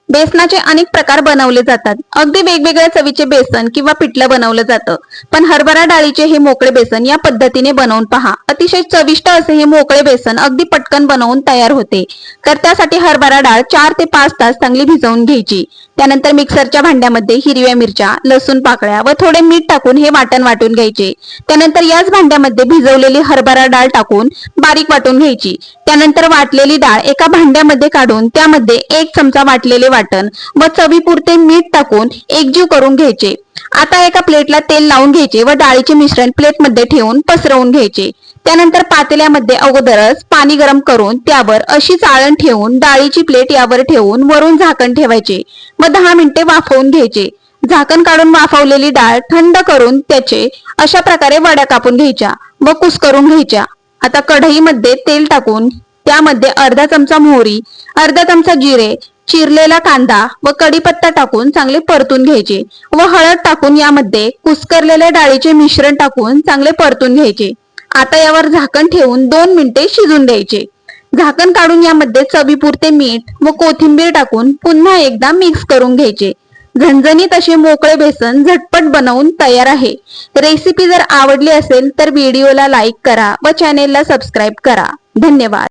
बेसनाचे अनेक प्रकार बनवले जातात. अगदी वेगवेगळ्या चवीचे बेसन किंवा पिठलं बनवलं जातं. पण हरभरा डाळीचे हे मोकळे बेसन या पद्धतीने बनवून पहा. अतिशय चविष्ट असे हे मोकळे बेसन अगदी पटकन बनवून तयार होते. तर त्यासाठी हरभरा डाळ 4 ते 5 तास चांगली भिजवून घ्यायची. त्यानंतर मिक्सरच्या भांड्यामध्ये हिरव्या मिरच्या, लसूण पाकळ्या व थोडे मीठ टाकून हे वाटण वाटून घ्यायचे. त्यानंतर याच भांड्यामध्ये भिजवलेली हरभरा डाळ टाकून बारीक वाटून घ्यायची. त्यानंतर वाटलेली डाळ एका भांड्यामध्ये काढून त्यामध्ये 1 चमचा वाटलेले वाटण व चवीपुरते मीठ टाकून एकजीव करून घ्यायचे. आता एका प्लेटला तेल लावून घ्यायचे व डाळीचे मिश्रण प्लेटमध्ये ठेवून पसरवून घ्यायचे. त्यानंतर पातेल्यामध्ये अगोदरच पाणी गरम करून त्यावर अशी चाळण ठेवून डाळीची प्लेट यावर ठेवून वरून झाकण ठेवायचे व 10 मिनिटे वाफवून घ्यायचे. झाकण काढून वाफवलेली डाळ थंड करून त्याचे अशा प्रकारे वड्या कापून घ्यायच्या व कुस्करून घ्यायच्या. आता कढईमध्ये तेल टाकून त्यामध्ये अर्धा चमचा मोहरी, अर्धा चमचा जिरे, चिरलेला कांदा व कढीपत्ता टाकून चांगले परतून घ्यायचे व हळद टाकून यामध्ये कुस्करलेल्या डाळीचे मिश्रण टाकून चांगले परतून घ्यायचे. आता यावर झाकण ठेवून 2 मिनिटे शिजून द्यायचे. झाकण काढून यामध्ये चवीपुरते मीठ व कोथिंबीर टाकून पुन्हा एकदा मिक्स करून घ्यायचे. झणझणीत असे मोकळे बेसन झटपट बनवून तयार आहे. रेसिपी जर आवडली असेल तर व्हिडिओला लाईक करा व चॅनेलला सबस्क्राईब करा. धन्यवाद.